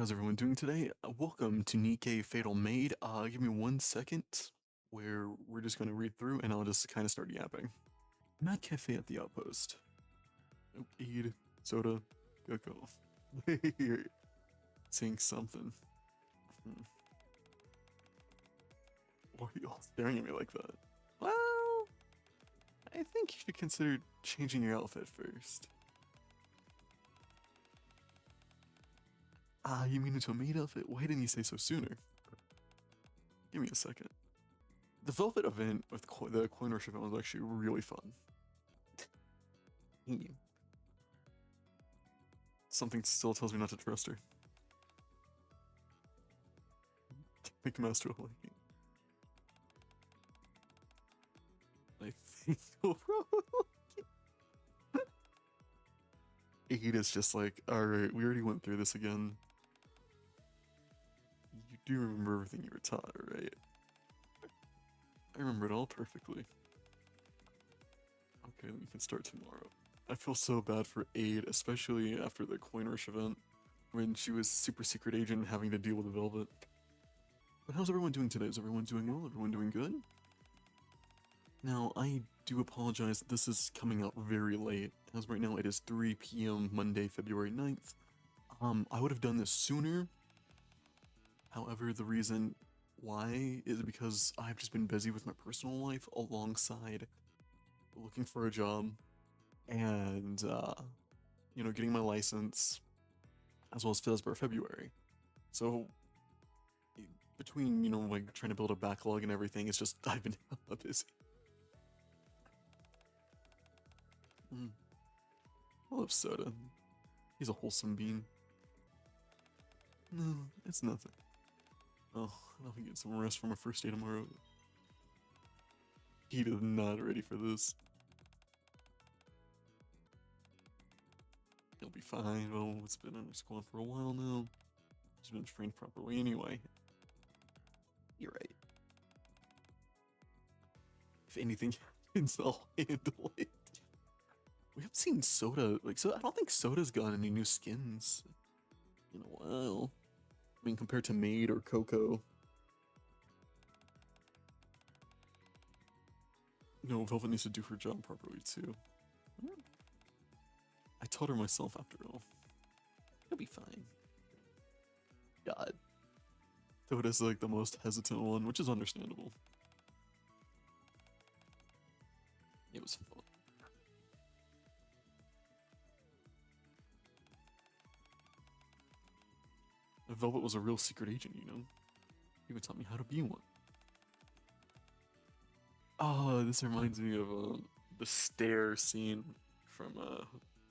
How's everyone doing today? Welcome to Nikke Fatal Maid. Give me 1 second where we're just going to read through and I'll just kind of start yapping. I'm at cafe at the outpost. Oh, eat, soda, cocoa. You're saying something. Why are you all staring at me like that? Well, I think you should consider changing your outfit first. Ah, you mean into a maid outfit? Why didn't you say so sooner? Give me a second. The Velvet event with the coin rush event was actually really fun. Something still tells me not to trust her. Make master of liking. I think overall. 8 is just like, alright, we already went through this again. You do remember everything you were taught, right? I remember it all perfectly. Okay, we can start tomorrow. I feel so bad for 8, especially after the coin rush event, when she was super secret agent having to deal with the Velvet. But how's everyone doing today? Is everyone doing well? Everyone doing good? Now, I do apologize, this is coming out very late, as right now it is 3 p.m. Monday, February 9th. I would have done this sooner. However, the reason why is because I've just been busy with my personal life alongside looking for a job and, getting my license, as well as FISB February. So, between, like trying to build a backlog and everything, it's just, I've been busy. I love soda. He's a wholesome bean. No, it's nothing. Oh, I'll get some rest for my first day tomorrow. He is not ready for this. He'll be fine. Well, it's been in our squad for a while now. He's been trained properly anyway. You're right. If anything happens, I'll handle it. We haven't seen Soda. I don't think Soda's gotten any new skins in a while. I mean, compared to Maid or Coco. No, Velvet needs to do her job properly, too. I told her myself, after all. It'll be fine. God. Soda's like the most hesitant one, which is understandable. It was fun. Velvet was a real secret agent, you know? He would taught me how to be one. Oh, this reminds me of the stare scene from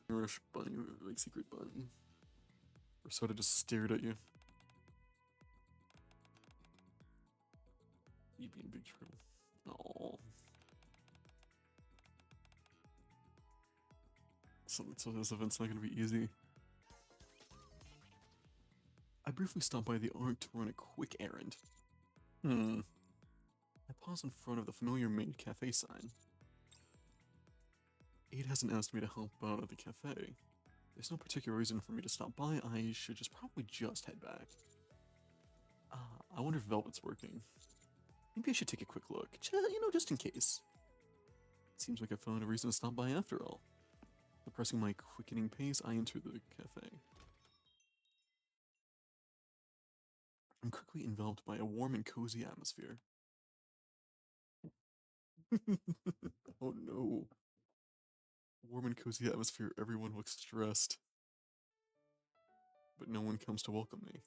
Rush Bunny, like Secret Bunny. Where Soda just stared at you. You'd be in big trouble. Oh. So this event's not gonna be easy. I briefly stopped by the Ark to run a quick errand. I pause in front of the familiar Maid Cafe sign. 8 hasn't asked me to help out at the cafe. There's no particular reason for me to stop by, I should probably just head back. I wonder if Velvet's working. Maybe I should take a quick look, just in case. Seems like I found a reason to stop by after all. Suppressing my quickening pace, I enter the cafe. I'm quickly enveloped by a warm and cozy atmosphere. Oh no. Warm and cozy atmosphere, everyone looks stressed. But no one comes to welcome me.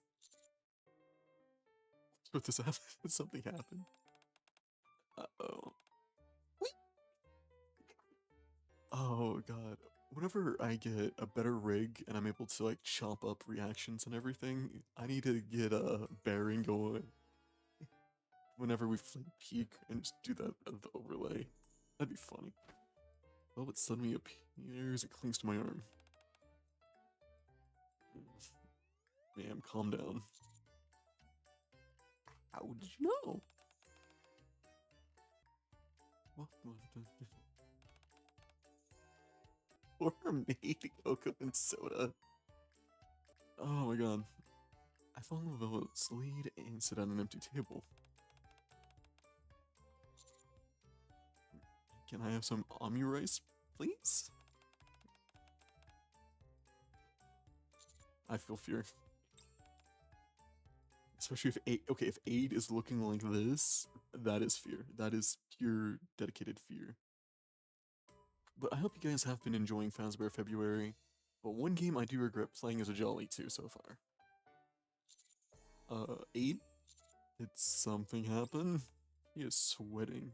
But this happened. Something happened. Uh-oh. Oh god. Whenever I get a better rig and I'm able to like chop up reactions and everything, I need to get a bearing going. Whenever we flame peak and just do that at the overlay. That'd be funny. Well, it suddenly appears, it clings to my arm. Ma'am, calm down. How did you know? Poor Maid, Cocoa, and Soda. Oh my god. I follow Velvet's lead and sit at an empty table. Can I have some Ami rice, please? I feel fear. Especially if if Aid is looking like this, that is fear. That is pure dedicated fear. But I hope you guys have been enjoying Fazbear February. But one game I do regret playing is a Jolly 2 so far. 8? Did something happen? He is sweating.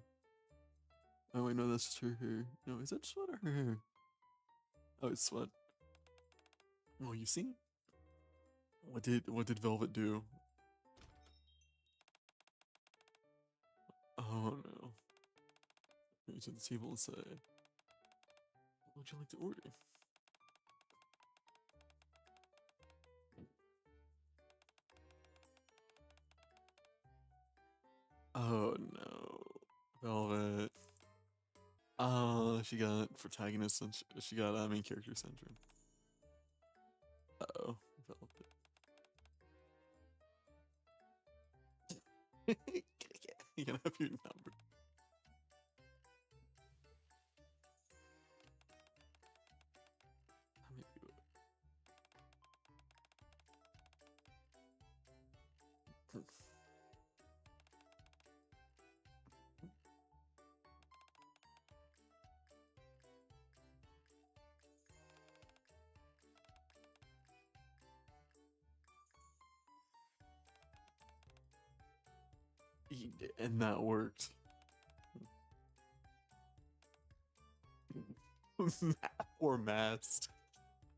Oh wait, no, that's just her hair. No, is that sweat or her hair? Oh, it's sweat. Oh, you see? What did Velvet do? Oh no. Go to the table and say, what would you like to order? Oh no. Velvet. She got protagonist and she got main character syndrome. Uh-oh. Velvet. You can have your number. And that worked. Or Mast.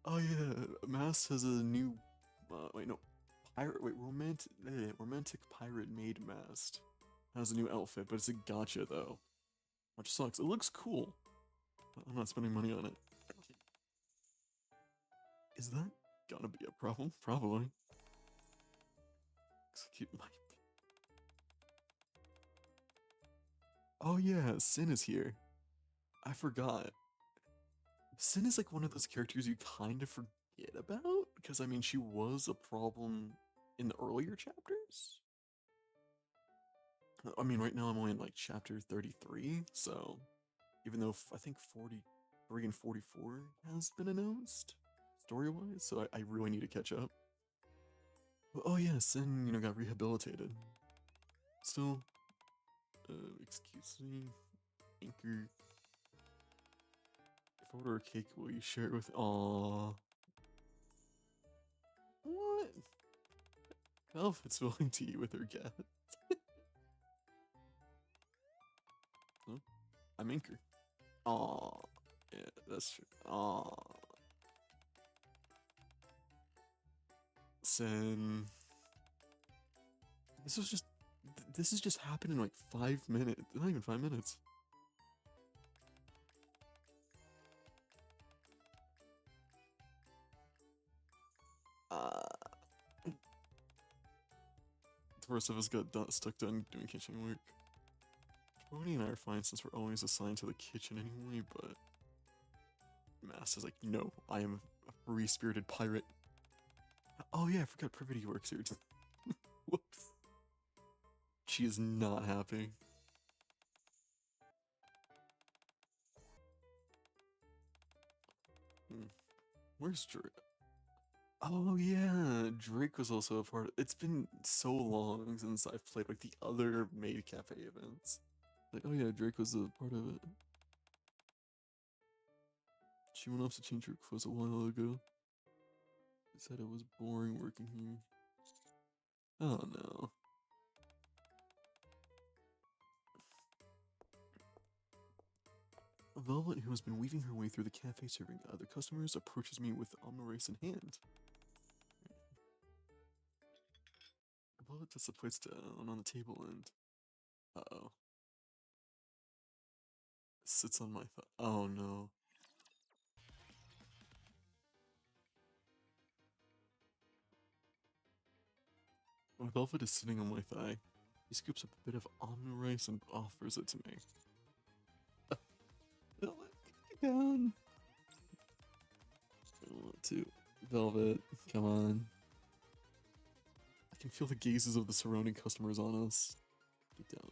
Oh yeah, Mast has a new. Wait, no, pirate. Wait, romantic pirate maid Mast has a new outfit, but it's a gotcha though, which sucks. It looks cool. I'm not spending money on it. Is that gonna be a problem? Probably. Execute my. Oh yeah, Sin is here. I forgot. Sin is like one of those characters you kind of forget about, because I mean, she was a problem in the earlier chapters. I mean, right now I'm only in like chapter 33, so even though I think 43 and 44 has been announced story-wise, so I really need to catch up. But, oh yeah, Sin, got rehabilitated. Still, excuse me, Anchor. If I order a cake, will you share it with? Aww. What? Velvet's willing to eat with her cat. Oh, I'm Anchor. Aww. Yeah, that's true. Aww. Sin. This has just happened in like 5 minutes. Not even 5 minutes. The rest of us got stuck doing kitchen work. Tony and I are fine since we're always assigned to the kitchen anyway, but Mass is like, no, I am a free-spirited pirate. Oh yeah, I forgot Privity works here. Whoops. She is not happy. Where's Drake? Oh yeah, Drake was also a part of it. It's been so long since I've played like the other Maid Cafe events. Like, oh yeah, Drake was a part of it. She went off to change her clothes a while ago. Said it was boring working here. Oh no. Velvet, who has been weaving her way through the cafe serving other customers, approaches me with omnirace in hand. Velvet puts the plates down on the table and... Uh-oh. Sits on my thigh. Oh no. Velvet is sitting on my thigh. He scoops up a bit of omnirice and offers it to me. Velvet, get down. I don't want to. Velvet, come on. can feel the gazes of the surrounding customers on us. Get down.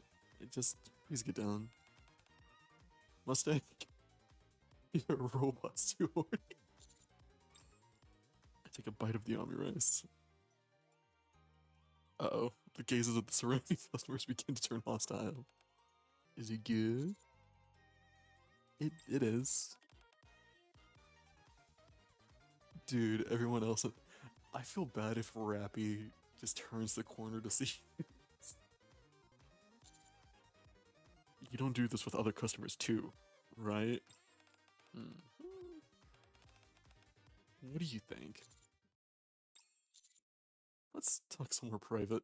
Please get down. Mustang, you're a robot too. I take a bite of the omurice. Uh-oh. The gazes of the surrounding customers begin to turn hostile. Is it good? It is. Dude, everyone else... I feel bad if Rappy just turns the corner to see. You don't do this with other customers too, right? What do you think? Let's talk somewhere private.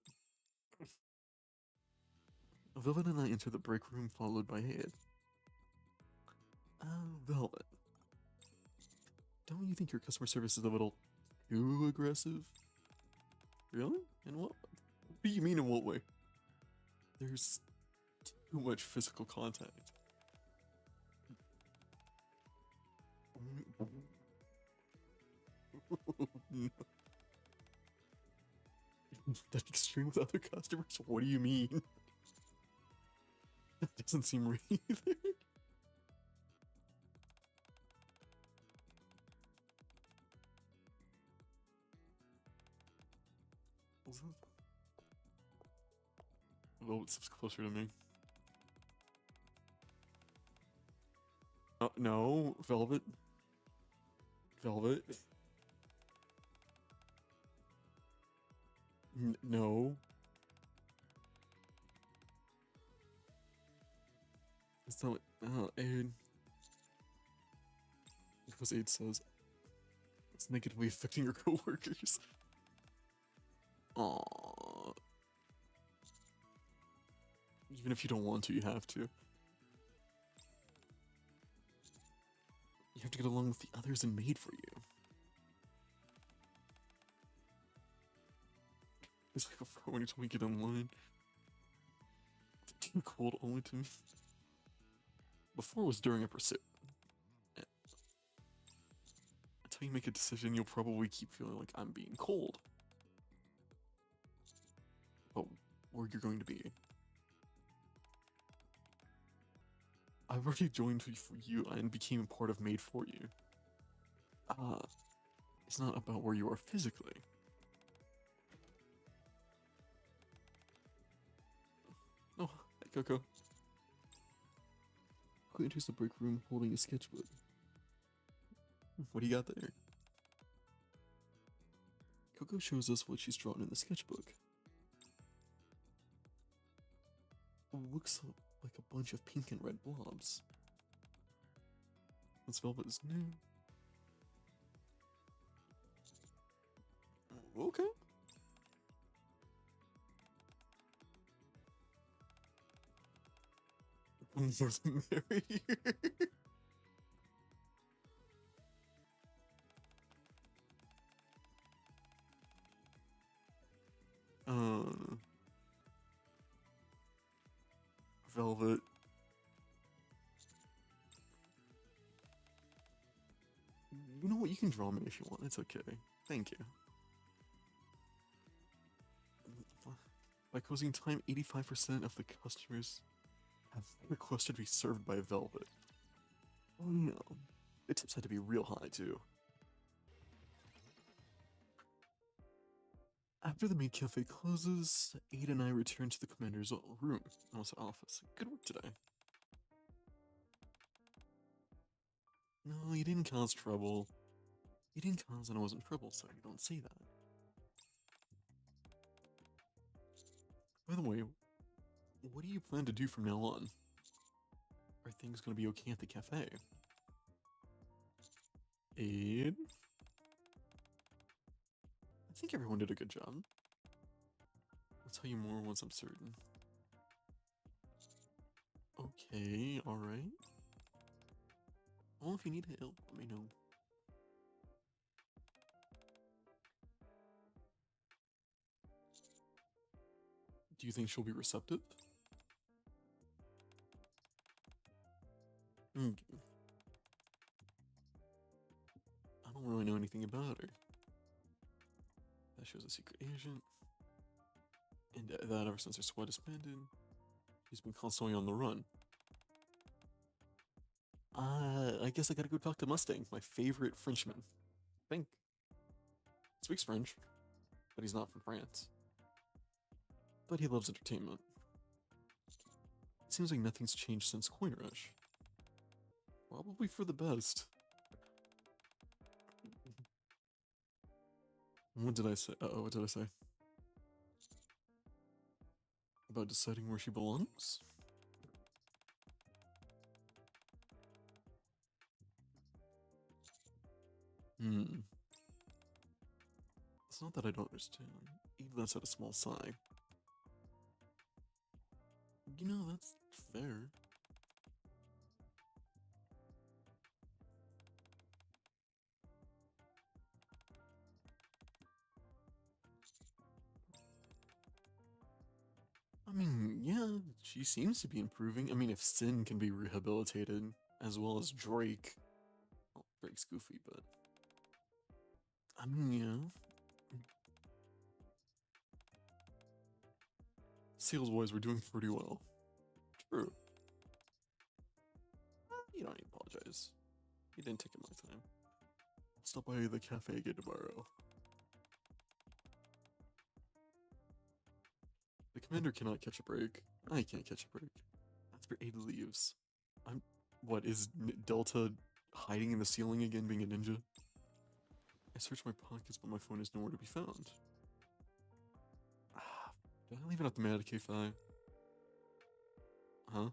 Velvet and I enter the break room, followed by Ed. Velvet. Don't you think your customer service is a little too aggressive? Really? In what? What do you mean in what way? There's too much physical contact. No. That extreme with other customers? What do you mean? That doesn't seem right either. Velvet steps closer to me. No, Velvet. Velvet. No. It's not. Aid. Because Aid says it's negatively affecting your coworkers. Aww. Even if you don't want to, you have to. You have to get along with the others and made for you. It's like before when you told me to get online. Too cold only to me. Before was during a pursuit. Until you make a decision, you'll probably keep feeling like I'm being cold. But where you're going to be. I've already joined for you and became a part of Made for You. It's not about where you are physically. Oh, hi Coco. Who enters the break room holding a sketchbook? What do you got there? Coco shows us what she's drawn in the sketchbook. Looks like a bunch of pink and red blobs. This velvet is new. Okay. More than merry. Velvet. You know what? You can draw me if you want. It's okay. Thank you. By closing time, 85% of the customers have requested to be served by Velvet. Oh no. The tips had to be real high, too. After the maid cafe closes, Ada and I return to the commander's room, almost office. Good work today. No, you didn't cause trouble. You didn't cause and I wasn't trouble, so you don't say that. By the way, what do you plan to do from now on? Are things gonna be okay at the cafe? Aid? I think everyone did a good job. I'll tell you more once I'm certain. Okay, alright. Well, if you need help, let me know. Do you think she'll be receptive? Okay. I don't really know anything about her. That shows a secret agent. And that ever since our squad disbanded, he's been constantly on the run. I guess I gotta go talk to Mustang, my favorite Frenchman. I think. Speaks French, but he's not from France. But he loves entertainment. It seems like nothing's changed since Coin Rush. Probably for the best. What did I say? Uh-oh, what did I say? About deciding where she belongs? It's not that I don't understand. Even that's at a small sigh. You know, that's fair. I mean, yeah, she seems to be improving. I mean, if Sin can be rehabilitated, as well as Drake. Well, Drake's goofy, but... I mean, yeah. Sales-wise, we're doing pretty well. True. You don't need to apologize. You didn't take my time. I'll stop by the cafe again tomorrow. The commander cannot catch a break. I can't catch a break. That's where Ada leaves. What, is Delta hiding in the ceiling again, being a ninja? I searched my pockets, but my phone is nowhere to be found. Did I leave it at the Mad Cafe? Huh?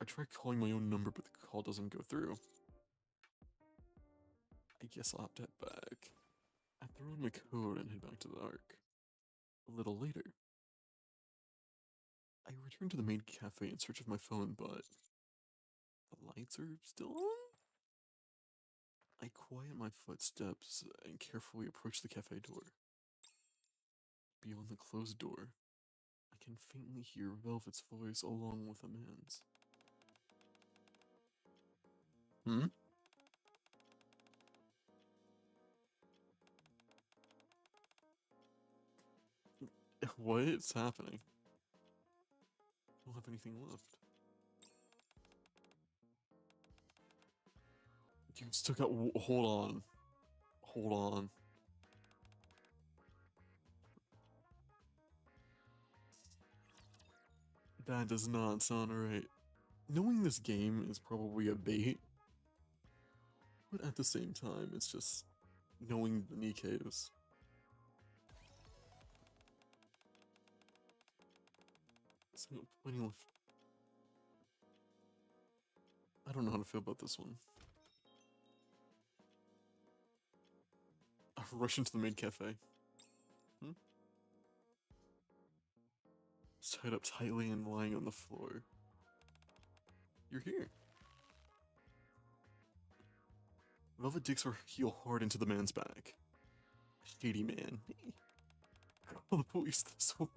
I tried calling my own number, but the call doesn't go through. I guess I'll have to head back. I throw in my code and head back to the Ark. A little later, I return to the main cafe in search of my phone, but the lights are still on? I quiet my footsteps and carefully approach the cafe door. Beyond the closed door, I can faintly hear Velvet's voice along with a man's. Hmm? What's happening? I don't have anything left. You still got. Hold on. Hold on. That does not sound right. Knowing this game is probably a bait, but at the same time, it's just knowing the Nikkes. So plenty left. I don't know how to feel about this one. I rush into the main cafe. Hmm? It's tied up tightly and lying on the floor. You're here. Velvet digs her heel hard into the man's back. Shady man. Call the police, this woman.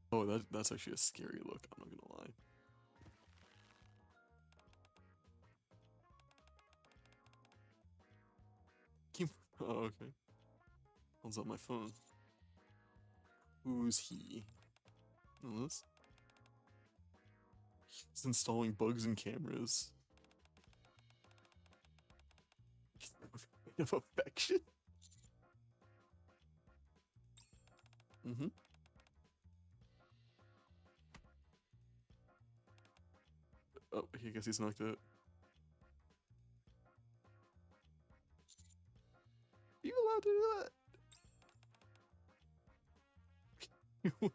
Oh, that's actually a scary look, I'm not gonna lie. Oh, okay. Holds up my phone. Who's he? This? He's installing bugs and cameras. Of affection? Mm-hmm. Oh, I guess he's knocked out. Are you allowed to do that?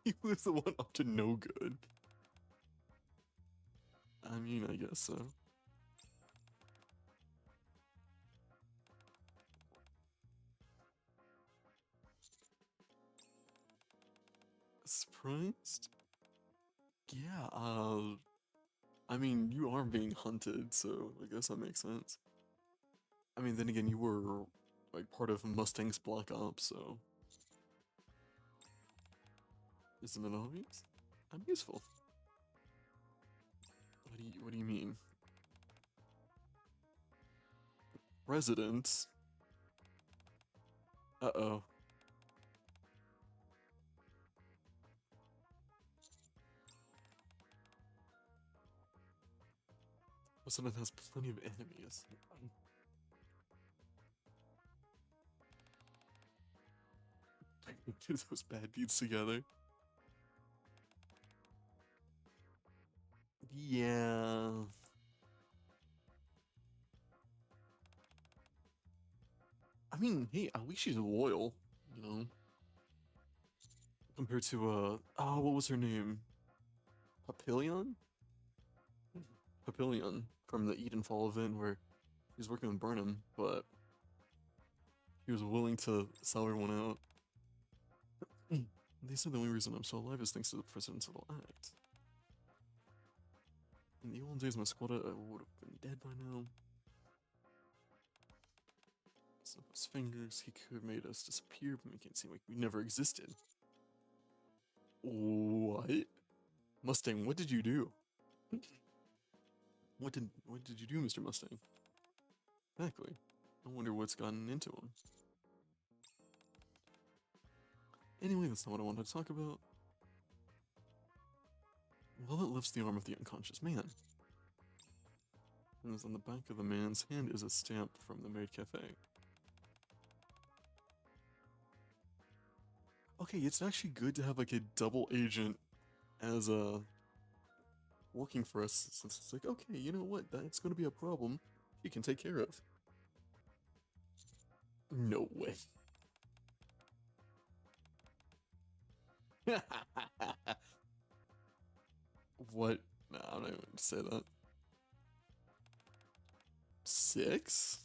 He was the one up to no good. I mean, I guess so. Surprised? Yeah, I mean, you are being hunted, so I guess that makes sense. I mean, then again, you were, like, part of Mustang's Black Ops, so... Isn't it obvious? I'm useful. What do you mean? Residents? Uh-oh. So it has plenty of enemies. Get those bad deeds together. Yeah. I mean, hey, at least she's loyal, you know? Compared to, oh, what was her name? Papillion? Papillion from the Edenfall event where he was working with Burnham, but he was willing to sell everyone out. They said the only reason I'm still alive is thanks to the president's little act. In the old days, my squad would have been dead by now. Snap his fingers, he could have made us disappear, but make it seem like we never existed. What? Mustang, what did you do? What did you do, Mr. Mustang? Exactly. I wonder what's gotten into him. Anyway, that's not what I wanted to talk about. Velvet lifts the arm of the unconscious man. And on the back of the man's hand is a stamp from the Maid Cafe. Okay, it's actually good to have like a double agent as working for us, since it's like, okay, you know what, that's gonna be a problem you can take care of. No way. What? Nah, I'm not even gonna say that. 6?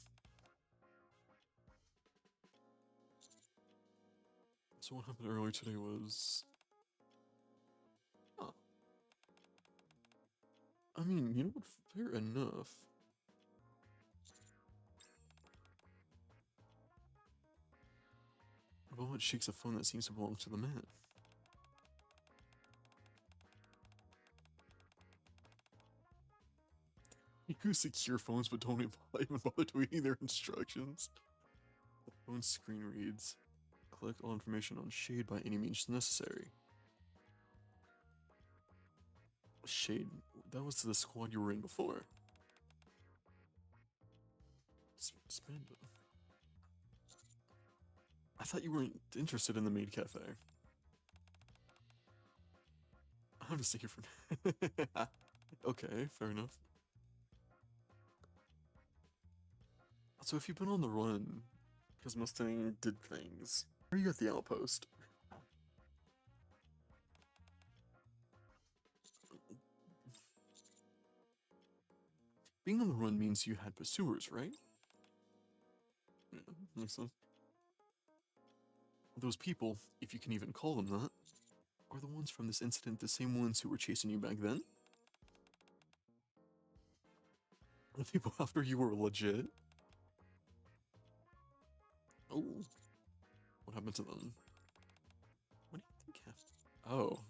So what happened earlier today was... Huh. I mean, you know what, fair enough. Velvet shakes a phone that seems to belong to the man. You secure phones but don't even bother tweeting their instructions. The phone screen reads, collect all information on Shade by any means necessary. Shade, that was the squad you were in before. Disbanded. I thought you weren't interested in the Maid Cafe. I'm just here for... Okay, fair enough. So if you've been on the run, because Mustang did things, where are you at the outpost? Being on the run means you had pursuers, right? Yeah, makes sense. Those people, if you can even call them that, are the ones from this incident the same ones who were chasing you back then? The people after you were legit? Oh. What happened to them? What do you think happened? Oh.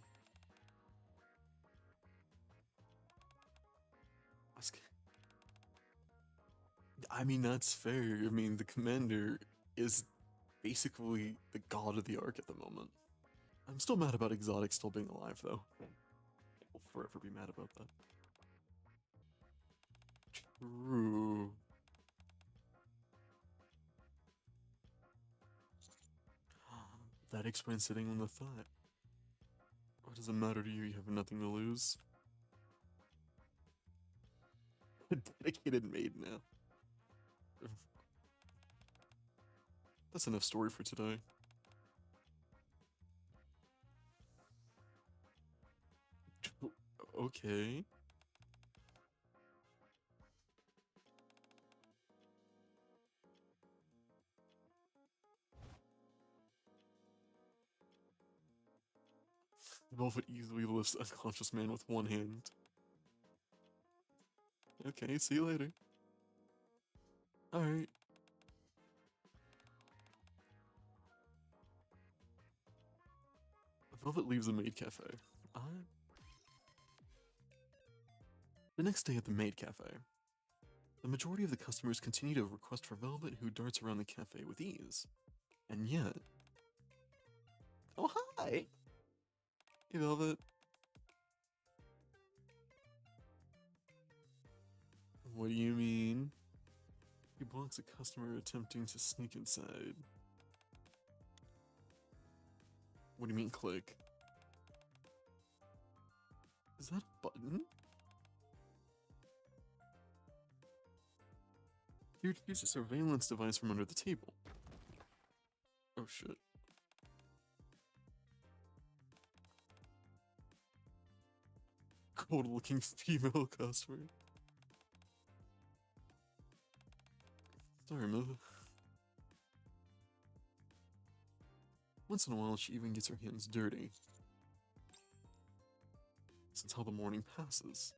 I mean, that's fair. I mean, the commander is basically the god of the arc at the moment. I'm still mad about Exotic still being alive, though. I'll forever be mad about that. True. That explains sitting on the thought. What does it matter to you? You have nothing to lose. A dedicated maid now. That's enough story for today. Okay. Velvet easily lifts an unconscious man with one hand. Okay, see you later. Alright. Velvet leaves the Maid Cafe. The next day at the Maid Cafe, the majority of the customers continue to request for Velvet, who darts around the cafe with ease. And yet... Oh, hi! Hey, Velvet. What do you mean? He blocks a customer attempting to sneak inside. What do you mean click? Is that a button? Here to use a surveillance device from under the table. Oh shit. Cold looking female customer. Sorry, Mother. Once in a while, she even gets her hands dirty. Since how the morning passes.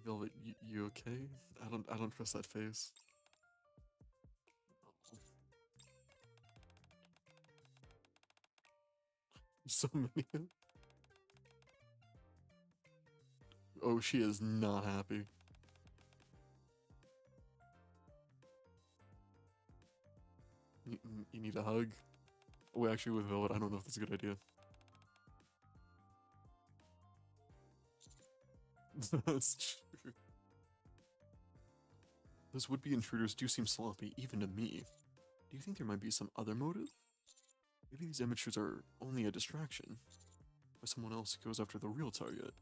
Velvet, you okay? I don't trust that face. So many. Oh, she is not happy. You need a hug? Oh, actually, with Velvet, I don't know if that's a good idea. That's true. Those would-be intruders do seem sloppy, even to me. Do you think there might be some other motive? Maybe these amateurs are only a distraction, or someone else goes after the real target.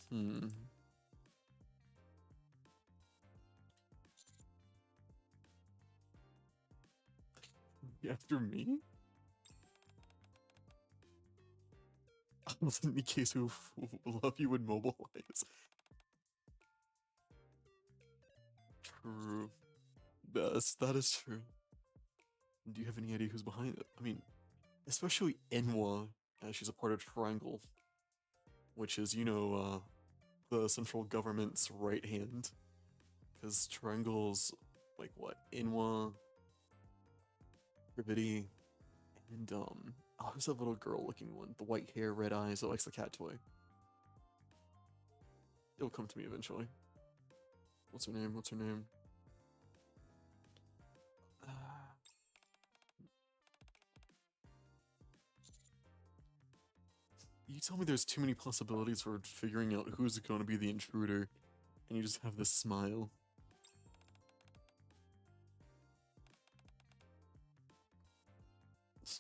Hmm. After me? In the case who love you would mobilize. True. Yes, that is true. Do you have any idea who's behind it? I mean, especially Enwa, as she's a part of Triangle, which is, you know, the central government's right hand. Because Triangle's, like, what? Enwa, Gravity, and, oh, who's that little girl looking one? The white hair, red eyes that likes the cat toy. It'll come to me eventually. What's her name? What's her name? You tell me there's too many possibilities for figuring out who's going to be the intruder, and you just have this smile. It's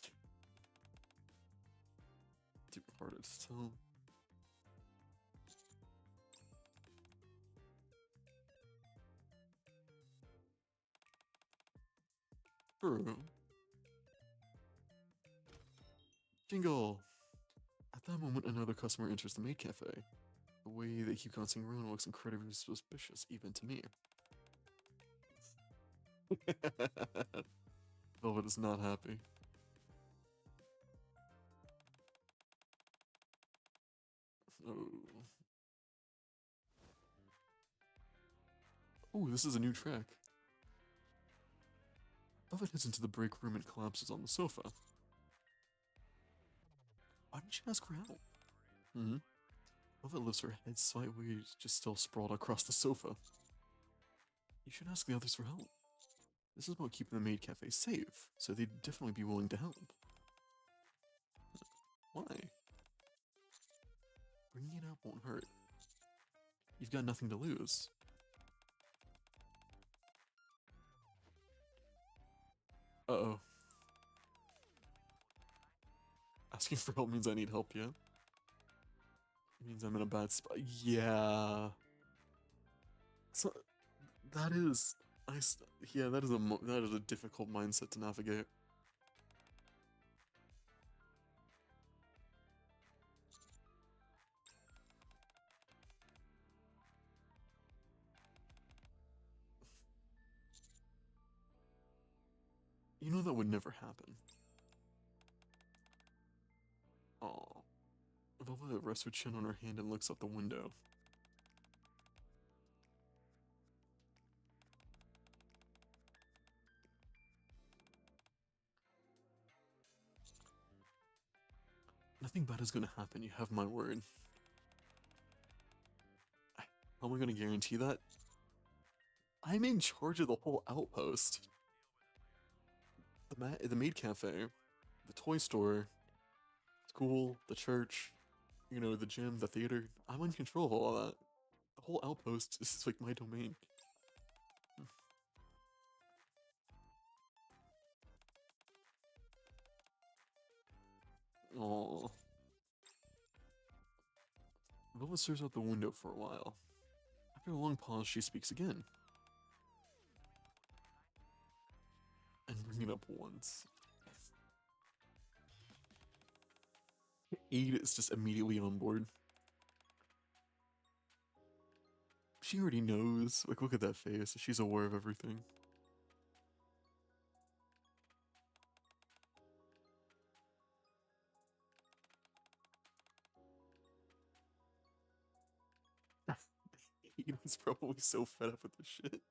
too hard to tell. True. Jingle! At that moment, another customer enters the maid cafe. The way they keep glancing around looks incredibly suspicious, even to me. Velvet is not happy. Oh. Oh, this is a new track. Velvet heads into the break room and collapses on the sofa. Why didn't you ask for help? Mm-hmm. Velvet lifts her head sideways, just still sprawled across the sofa. You should ask the others for help. This is about keeping the maid cafe safe, so they'd definitely be willing to help. Why? Bringing it up won't hurt. You've got nothing to lose. Uh-oh. Asking for help means I need help, yeah? It means I'm in a bad spot. Yeah. So, that is... yeah, that is a difficult mindset to navigate. You know that would never happen. Aw. Velvet rests her chin on her hand and looks out the window. Nothing bad is gonna happen, you have my word. How am I gonna guarantee that? I'm in charge of the whole outpost. the maid cafe, the toy store, school, the church, you know, the gym, the theater. I'm in control of all that. The whole outpost is like my domain. Oh. Velvet stares out the window for a while. After a long pause, she speaks again. And bring it up once. 8 is just immediately on board. She already knows. Like, look at that face. She's aware of everything. He's probably so fed up with this shit.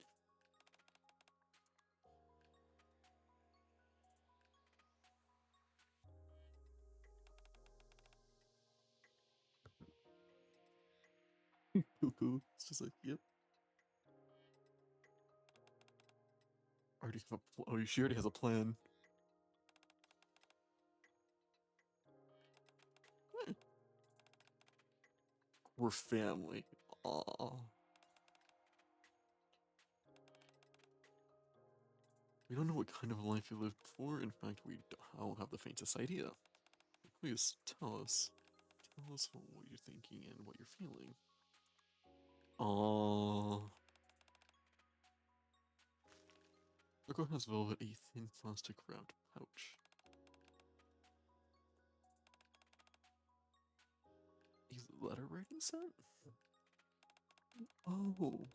Cuckoo. It's just like, yep. Already have a oh, she already has a plan. We're family. Aww. We don't know what kind of a life you lived before. In fact, we don't have the faintest idea. Please tell us. Tell us what you're thinking and what you're feeling. Aww. Coco has Velvet a thin plastic wrapped pouch. A letter writing set? Oh.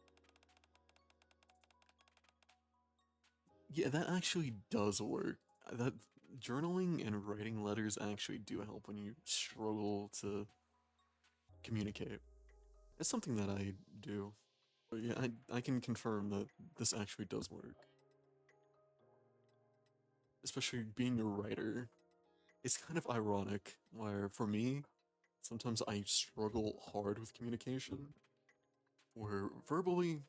Yeah, that actually does work. That journaling and writing letters actually do help when you struggle to communicate. It's something that I do. But yeah, I can confirm that this actually does work. Especially being a writer. It's kind of ironic, where for me, sometimes I struggle hard with communication. Where verbally,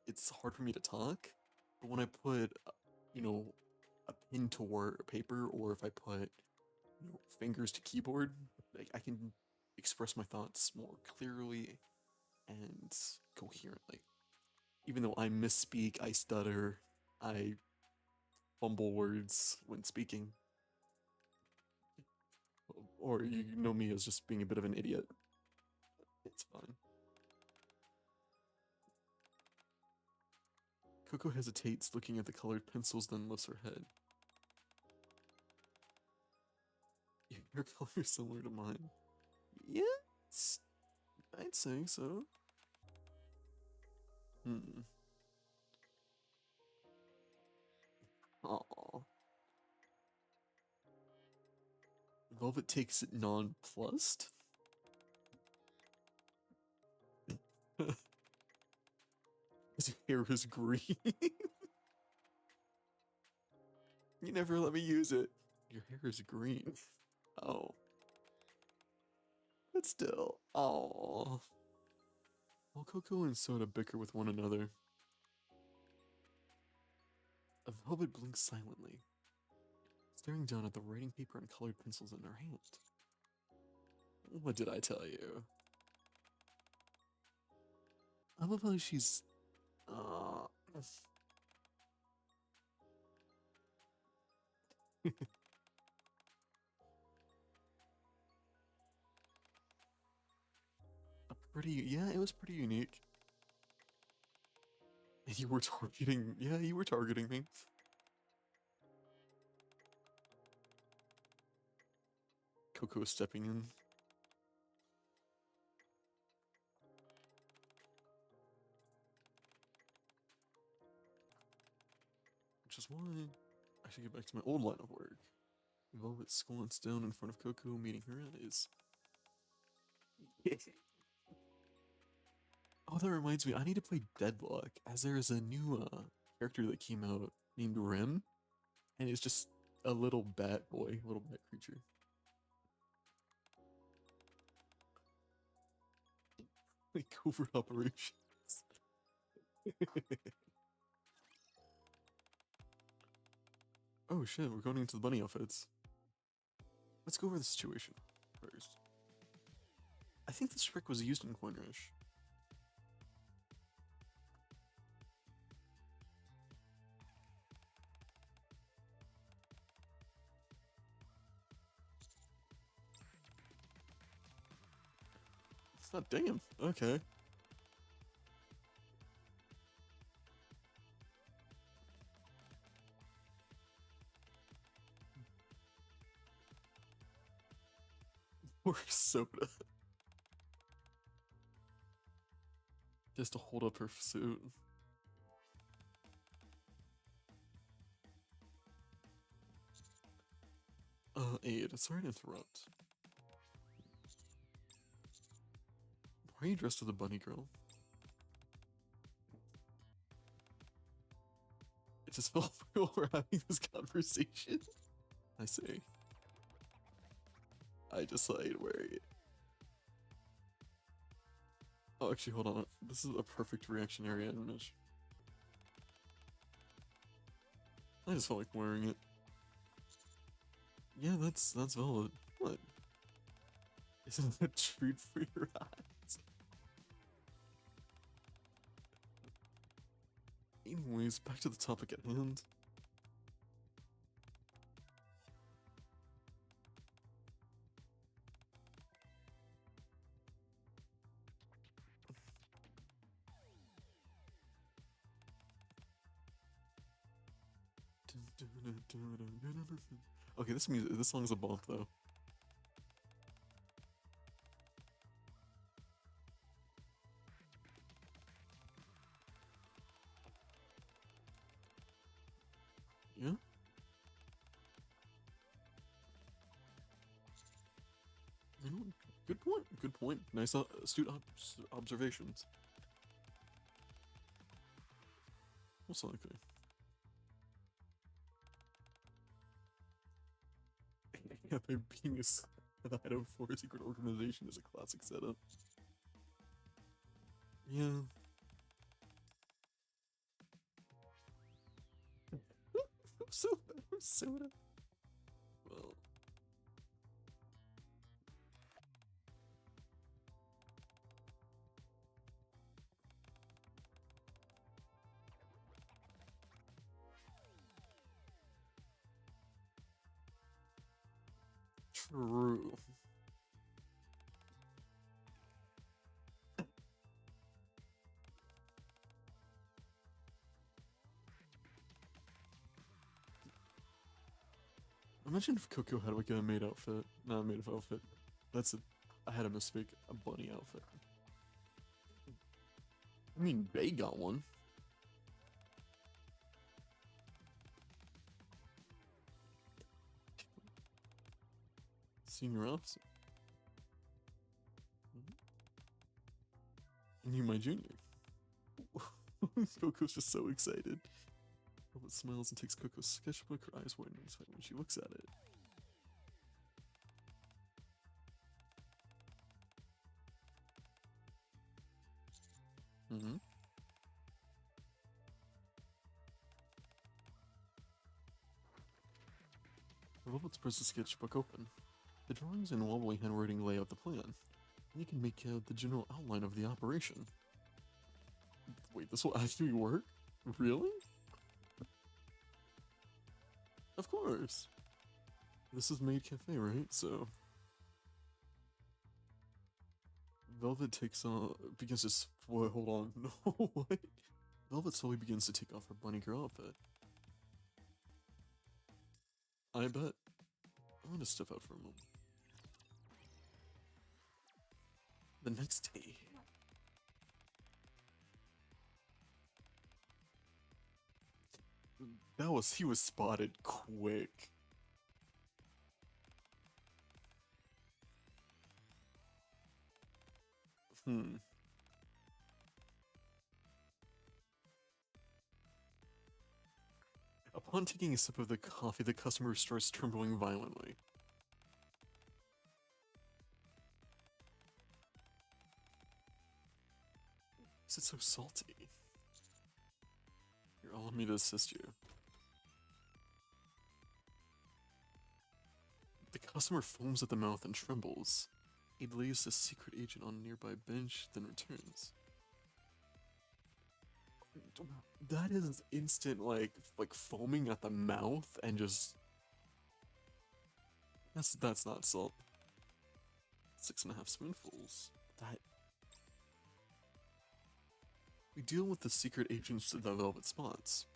it's hard for me to talk, but when I put, you know, a pen to word paper, or if I put, you know, fingers to keyboard, like I can express my thoughts more clearly and coherently. Even though I misspeak, I stutter, I fumble words when speaking, or you know me as just being a bit of an idiot. It's fine. Coco hesitates, looking at the colored pencils, then lifts her head. Your color is similar to mine. Yes, I'd say so. Hmm. Aww. Velvet takes it nonplussed? His hair is green. You never let me use it. Your hair is green. Oh. But still. Aww. While Coco and Soda bicker with one another, a Velvet blinks silently, staring down at the writing paper and colored pencils in her hand. What did I tell you? I love how she's... Uh... yeah, it was pretty unique. And you were targeting, yeah, you were targeting me. Coco stepping in. Which is why I should get back to my old line of work. Velvet squats down in front of Coco, meeting her eyes. Oh, that reminds me, I need to play Deadlock, as there is a new character that came out named Rim, and it's just a little bat boy, little bat creature. Like covert operations. Oh shit, we're going into the bunny outfits. Let's go over the situation first. I think this trick was used in Coin Rush. It's not damn. Okay. Or soda. Just to hold up her suit. Aid, sorry to interrupt. Why are you dressed as a bunny girl? It just felt like we're having this conversation. I see. I decide where. Oh, actually, hold on. This is a perfect reactionary image. I just felt like wearing it. Yeah, that's valid. What? Isn't that a treat for your eyes? Anyways, back to the topic at hand. Okay, this song's a bump though. Yeah. You know, good point. Good point. Nice, astute observations. Most likely. Yeah, by being the head of for a secret organization is a classic setup. Yeah. Soda. Well. True. Imagine if Coco had like a maid outfit. Not a maid of outfit. I had a mistake. A bunny outfit. I mean, Bay got one. Senior officer. And you, my junior. Coco's just so excited. Velvet smiles and takes Coco's sketchbook. Her eyes widen when she looks at it. Mm-hmm. Velvet spreads the sketchbook open. The drawings and wobbly handwriting lay out the plan. You can make out the general outline of the operation. Wait, this will actually work? Really? Of course. This is Maid Cafe, right? So Velvet begins to. Wait, hold on. No, what? Velvet slowly begins to take off her bunny girl outfit. I bet. I'm gonna step out for a moment. The next day. He was spotted quick. Upon taking a sip of the coffee, the customer starts trembling violently. Is it so salty? Here, allow me to assist you. The customer foams at the mouth and trembles. He lays the secret agent on a nearby bench, then returns. That is instant, like foaming at the mouth and just... That's not salt. 6.5 spoonfuls. That... We deal with the secret agents of the velvet spots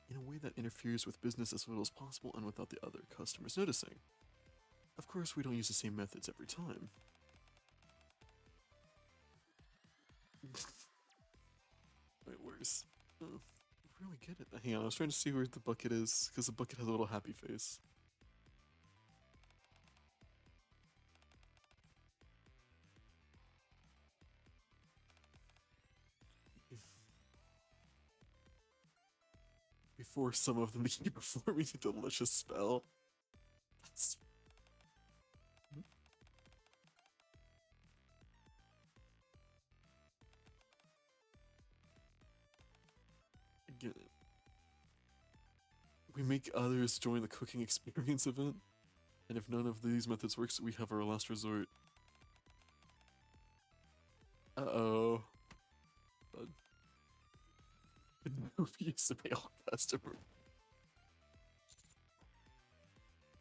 in a way that interferes with business as little as possible and without the other customers noticing. Of course, we don't use the same methods every time. Wait, where's... Oh, where do we get it? Hang on, I was trying to see where the bucket is, because the bucket has a little happy face. Before some of them keep performing a delicious spell. That's... Again, we make others join the cooking experience event, and if none of these methods works, we have our last resort. Uh-oh. We used to pay all customers.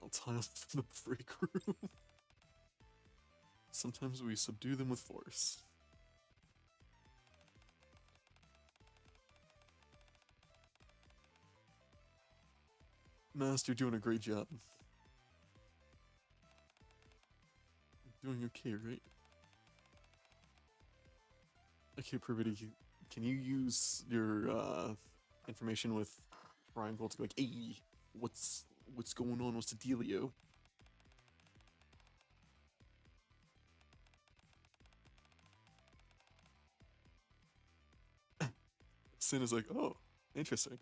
I'll tie them to the break room. Sometimes we subdue them with force. Master, doing a great job. Doing okay, right? Okay, Privity, can you use your information with Triangle to go like, hey, what's going on? What's the dealio? Sin is like, oh, interesting.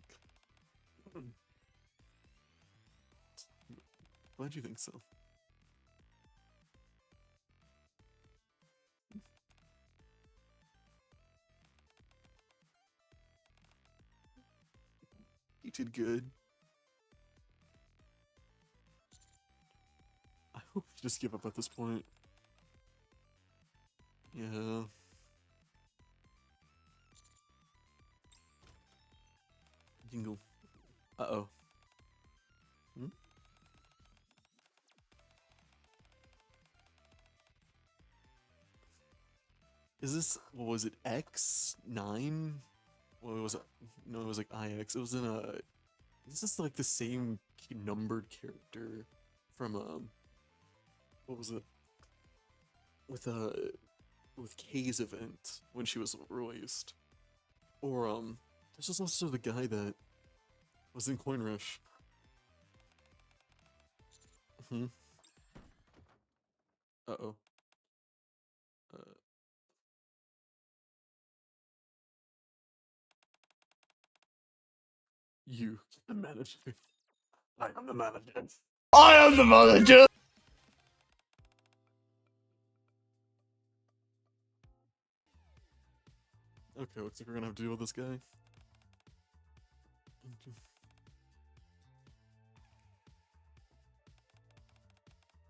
Glad you think so. You did good. I hope you just give up at this point. Yeah. Jingle. Uh-oh. Hmm? Is this, what was it, X9? What was it? No, it was like IX. It was in a... Is this like the same numbered character from, what was it? With Kay's event when she was released. Or, this was also the guy that was in Coin Rush. Uh-oh. You, the manager. I am the manager. I am the manager! Okay, looks like we're gonna have to deal with this guy.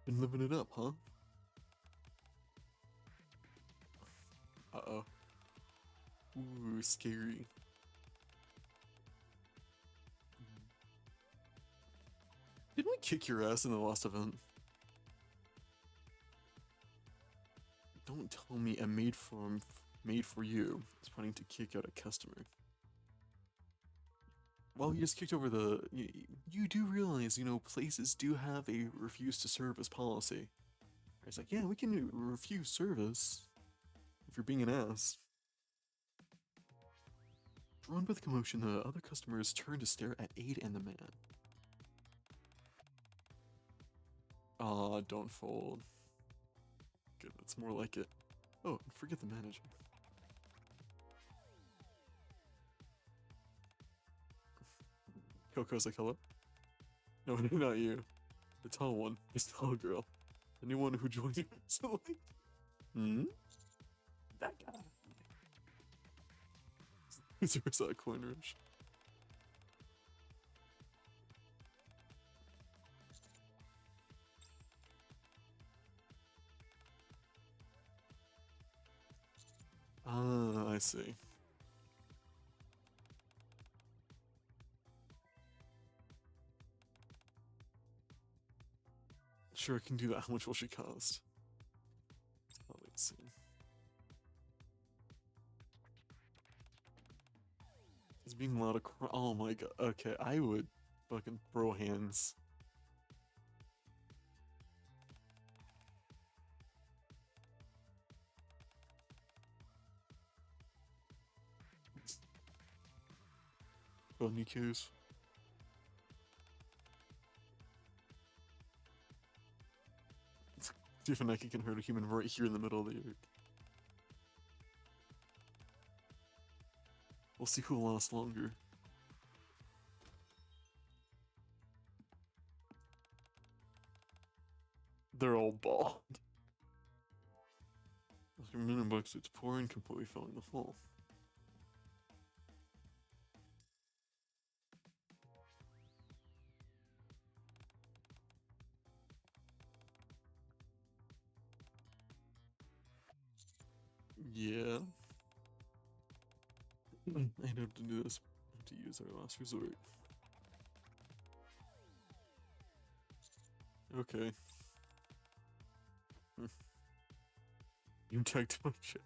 Been living it up, huh? Uh-oh. Ooh, scary. Didn't we kick your ass in the last event? Don't tell me a made for you is planning to kick out a customer. Well, you just kicked over the... You do realize, you know, places do have a refuse to service policy. It's like, yeah, we can refuse service if you're being an ass. Drawn by the commotion, the other customers turn to stare at Aid and the man. Ah, don't fold. Good, that's more like it. Oh, forget the manager. Coco's like, hello? No, not you. The tall one. This tall girl. The new one who joined you recently. Hmm? That guy. Who's that Coin Rush? I see. Sure, I can do that. How much will she cost? Oh, let's see. It's being allowed to cry. Oh my god. Okay, I would fucking throw hands. Oh, Nikke's. See if a Nikke can hurt a human right here in the middle of the arc. We'll see who lasts longer. They're all bald. After a minute bucks, it's pouring, completely filling the hole. Yeah. I'd have to do this. I have to use our last resort. Okay. You tagged my shit.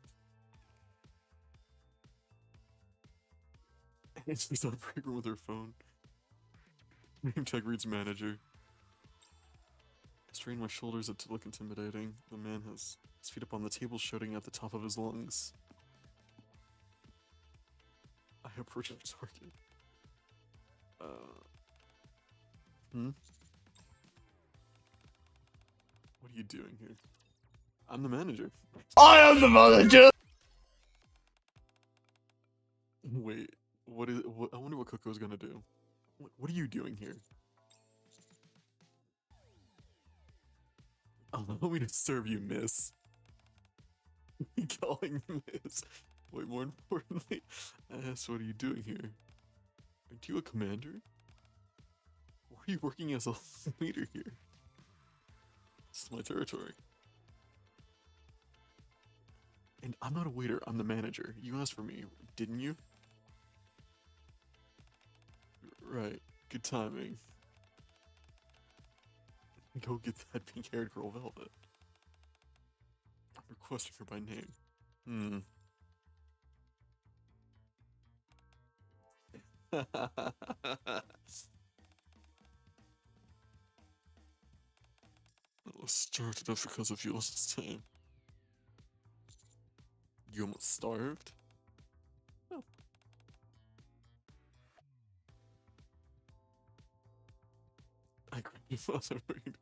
She's on break room with her phone. Name tag reads manager. I strain my shoulders up to look intimidating. The man has his feet up on the table, shouting at the top of his lungs. I approach our target. What are you doing here? I'm the manager. I am the manager! Wait, what is? I wonder what Coco's gonna do. What are you doing here? Allow me to serve you, miss. Calling miss. Wait, more importantly, I asked, what are you doing here? Aren't you a commander? Why are you working as a leader here? This is my territory. And I'm not a waiter, I'm the manager. You asked for me, didn't you? Right, good timing. Go get that pink-haired girl Velvet. I'm requesting her by name. I was starved enough because of you last time. You almost starved? Oh. I wasn't worried.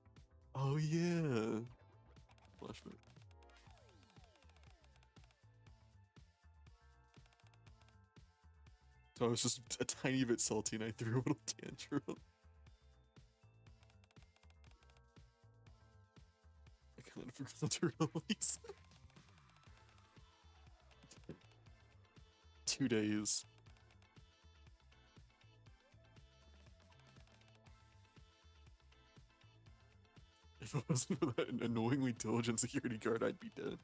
Oh yeah. Flashback. So I was just a tiny bit salty and I threw a little tantrum. I kind of forgot to release. 2 days. If it wasn't for that annoyingly diligent security guard, I'd be dead.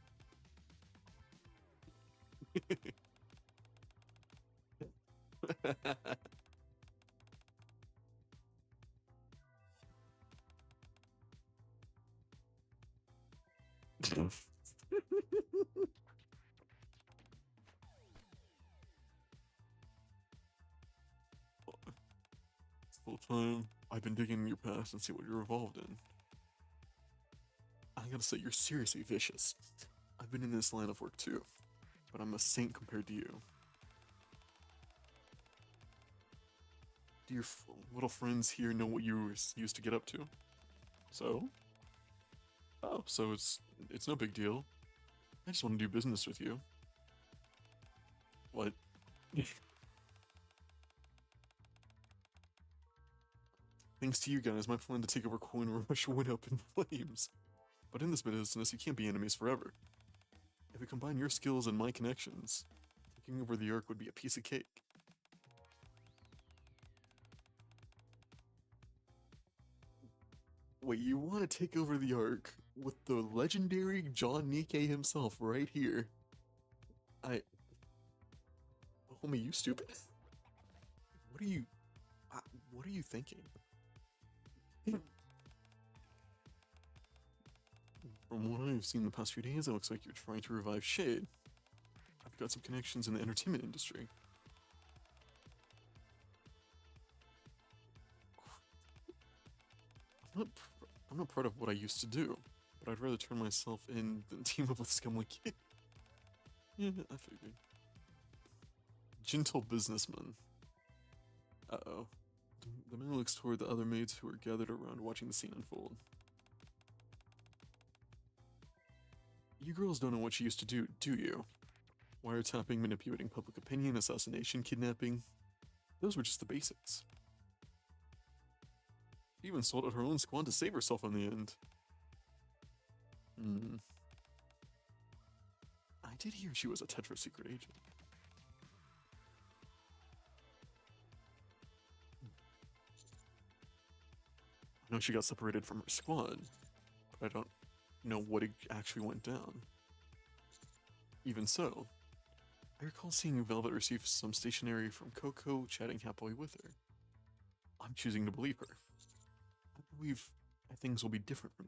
Full time, I've been digging in your past and see what you're involved in. I gotta say, you're seriously vicious. I've been in this line of work too, but I'm a saint compared to you. Do your little friends here know what you used to get up to? So? Oh, so it's no big deal. I just want to do business with you. What? Thanks to you guys, my plan to take over Coin Rush went up in flames. But in this business, you can't be enemies forever. If we combine your skills and my connections, taking over the Ark would be a piece of cake. Wait, you want to take over the Ark with the legendary John Nikke himself right here? Homie, you stupid. What are you... what are you thinking? From what I've seen the past few days, it looks like you're trying to revive Shade. I've got some connections in the entertainment industry. I'm not proud of what I used to do, but I'd rather turn myself in than team up with scum like you. Yeah, I figured. Gentle businessman. Uh-oh. The man looks toward the other maids who are gathered around watching the scene unfold. You girls don't know what you used to do you? Wiretapping, manipulating public opinion, assassination, kidnapping. Those were just the basics. She even sold out her own squad to save herself in the end. I did hear she was a Tetra secret agent. I know she got separated from her squad, but I don't know what actually went down. Even so, I recall seeing Velvet receive some stationery from Coco, chatting happily with her. I'm choosing to believe her. I believe things will be different from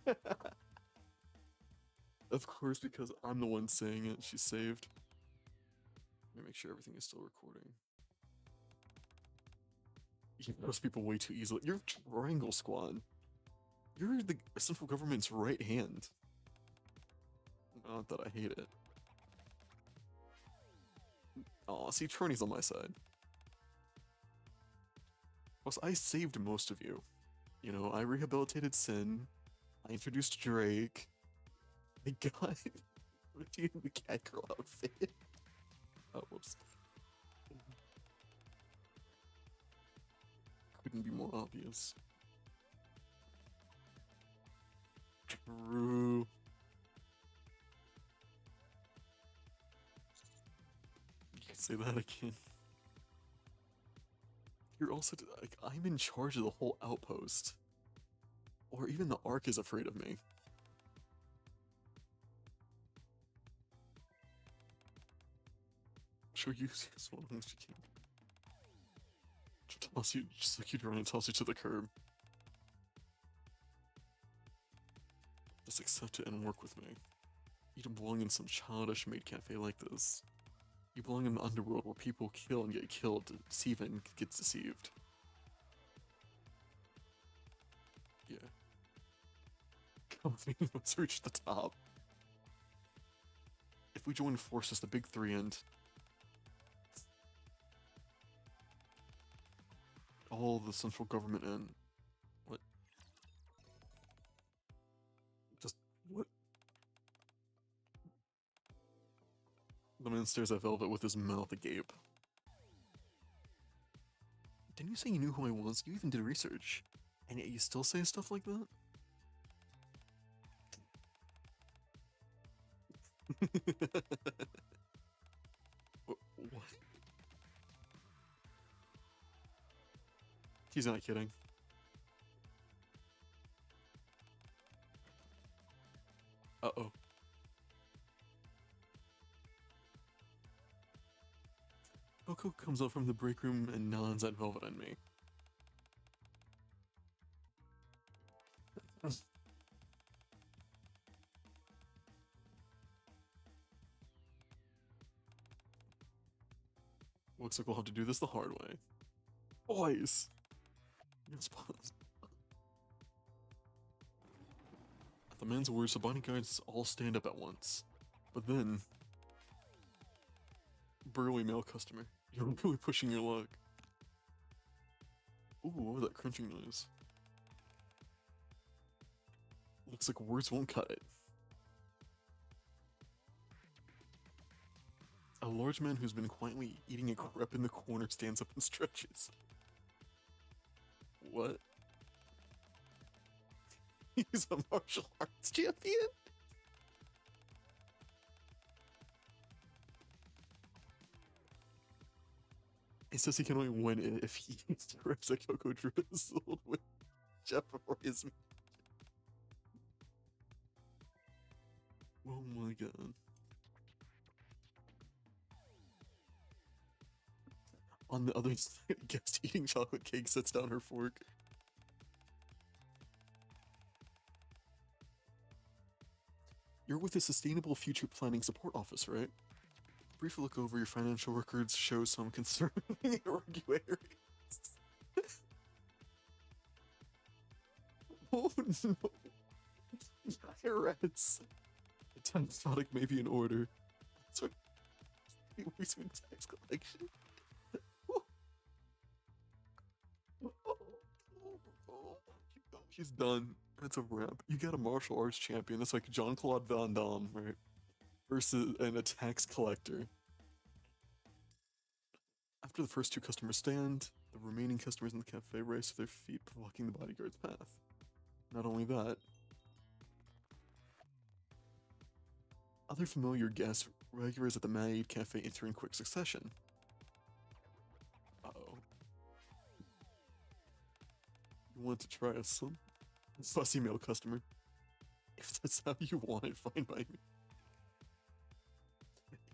now. Of course, because I'm the one saying it, she's saved. Let me make sure everything is still recording. You trust people way too easily. You're Triangle Squad. You're the central government's right hand. Not that I hate it. Aw, see, Trony's on my side. Plus, I saved most of you. You know, I rehabilitated Sin. I introduced Drake. I got you in the cat girl outfit. Oh, whoops. Couldn't be more obvious. True. You can say that again. You're also like, I'm in charge of the whole outpost. Or even the Ark is afraid of me. She'll use as long as she can. She'll toss you just like you'd run and toss you to the curb. Just accept it and work with me. You don't belong in some childish maid cafe like this. You belong in the underworld where people kill and get killed, deceive and get deceived. Yeah. Company must reach the top. If we join forces, the big three and all the central government and what? Just what? The man stares at Velvet with his mouth agape. Didn't you say you knew who I was? You even did research. And yet you still say stuff like that? What? He's not kidding. Uh-oh. Coco comes out from the break room and nods at Velvet and me. Looks like we'll have to do this the hard way. Boys! Yes, boss. At the man's words, the bodyguards all stand up at once. But then... burly male customer. You're really pushing your luck. Ooh, what was that crunching noise? Looks like words won't cut it. A large man who's been quietly eating a crepe in the corner stands up and stretches. What? He's a martial arts champion? He says he can only win if he eats the reps that Coco drizzled with Jeff before his match. Well, my god. On the other side, a guest eating chocolate cake sets down her fork. You're with the Sustainable Future Planning Support Office, right? Brief look over your financial records shows some concerning irregularities. Oh no! IRS! A episodic may be in order. Sorry, we're doing tax collection. He's done. That's a wrap. You got a martial arts champion. That's like Jean-Claude Van Damme, right? Versus a tax collector. After the first two customers stand, the remaining customers in the cafe race to their feet, blocking the bodyguard's path. Not only that, other familiar guests, regulars at the Maid Cafe, enter in quick succession. Uh-oh. You want to try a some fussy male customer? If that's how you want it, fine by me.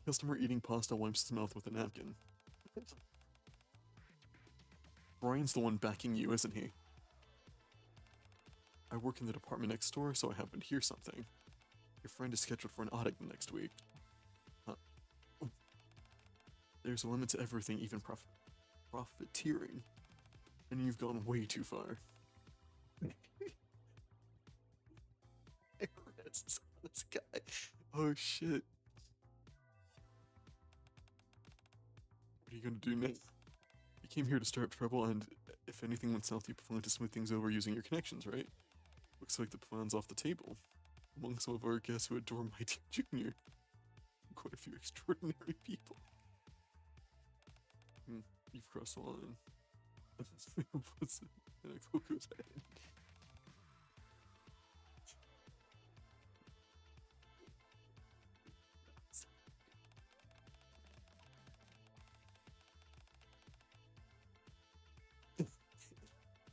Customer eating pasta wipes his mouth with a napkin. Brian's the one backing you, isn't he? I work in the department next door, so I happened to hear something. Your friend is scheduled for an audit next week. Huh. There's a limit to everything, even profiteering. And you've gone way too far. This guy. Oh shit. What are you gonna do next? You came here to start trouble, and if anything went south, you plan to smooth things over using your connections, right? Looks like the plan's off the table. Among some of our guests who adore my dear Junior. Quite a few extraordinary people. You've crossed the line. What's it? And a Coco's head.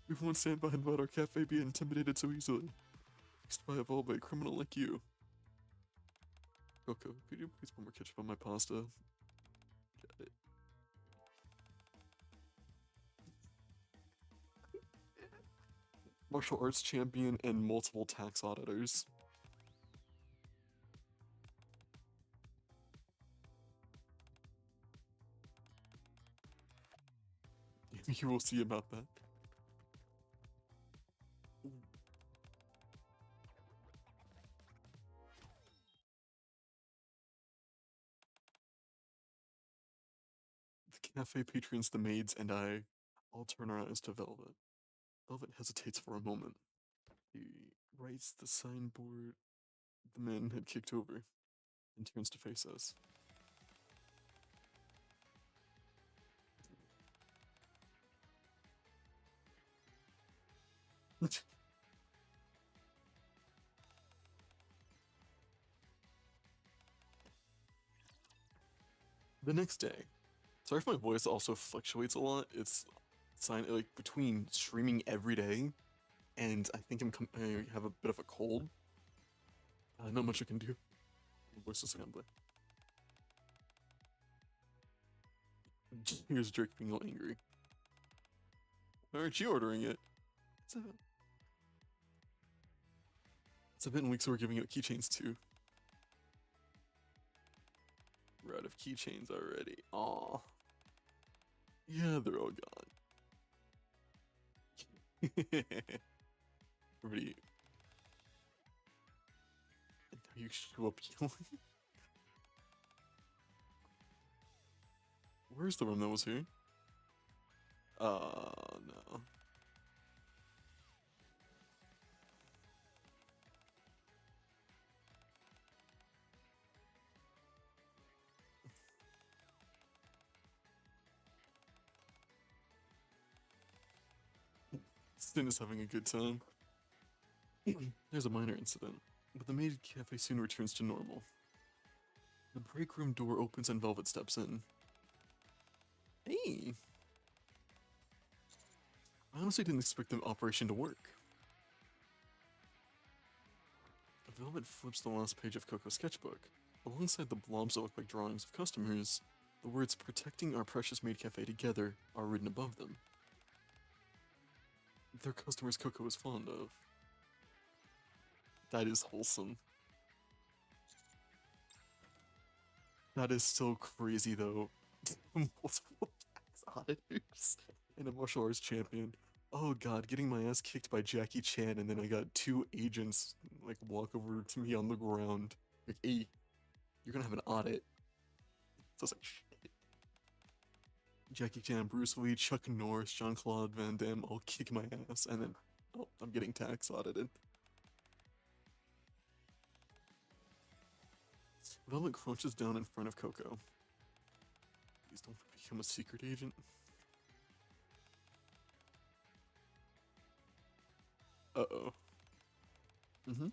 We won't stand by and let our cafe be intimidated so easily. By a criminal like you. Coco, could you please put more ketchup on my pasta? Got it. Martial arts champion and multiple tax auditors. You will see about that. The cafe patrons, the maids, and I all turn our eyes to Velvet. Velvet hesitates for a moment. He writes the signboard the men had kicked over and turns to face us. The next day. Sorry if my voice also fluctuates a lot. It's like between streaming every day and I think I have a bit of a cold. Not much I can do. My voice is gonna play. Here's Drake being all angry. Why aren't you ordering it? It's been weeks we're giving out keychains too. We're out of keychains already. Aw. Yeah, they're all gone. Everybody. And now you show up healing. Where's the room that was here? No. Stin is having a good time. There's a minor incident, but the maid cafe soon returns to normal. The break room door opens and Velvet steps in. Hey! I honestly didn't expect the operation to work. Velvet flips the last page of Coco's sketchbook. Alongside the blobs that look like drawings of customers, the words "protecting our precious maid cafe together" are written above them. They're customers Coco is fond of. That is wholesome. That is so crazy though. Multiple tax auditors and a martial arts champion. Oh god, getting my ass kicked by Jackie Chan, and then I got 2 agents like walk over to me on the ground. Like, hey, you're gonna have an audit. So I was like, shit. Jackie Chan, Bruce Lee, Chuck Norris, Jean-Claude Van Damme all kick my ass, and then, oh, I'm getting tax audited. Velvet crouches down in front of Coco. Please don't become a secret agent. Uh-oh. Mm-hmm.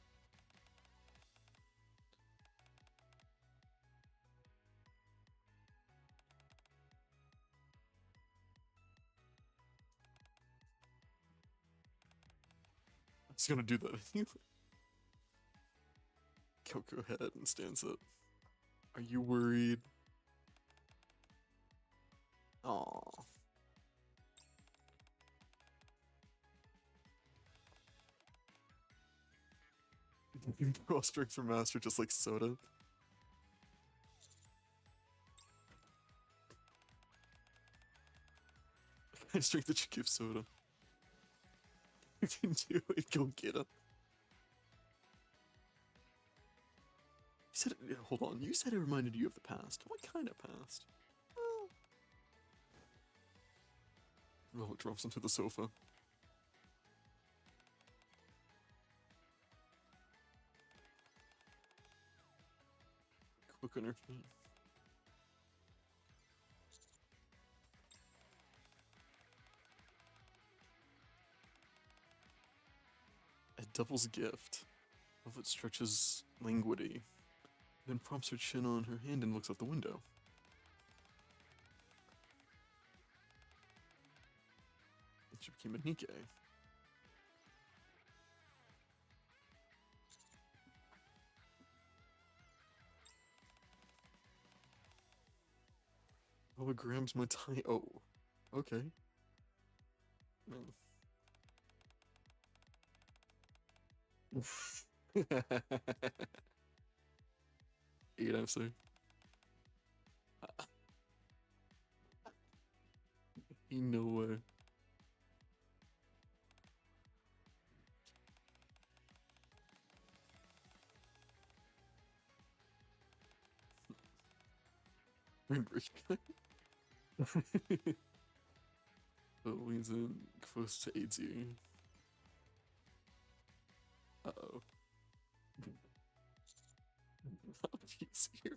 I was gonna do that anyway. Coco head and stands up. Are you worried? Aww. Raw strength for master, just like soda. I strength that you give soda. You can do it. Go get him. You said, hold on. You said it reminded you of the past. What kind of past? Well, it drops onto the sofa. Quick on her feet. A devil's gift. Velvet stretches languidly, then props her chin on her hand and looks out the window. And she became a Nikke. Oh, it grabs my tie. Oh, okay. Oh. Oof. 8, I say. No way. Brain break. But leans in close to aids you. Uh-oh. Oh, jeez, here.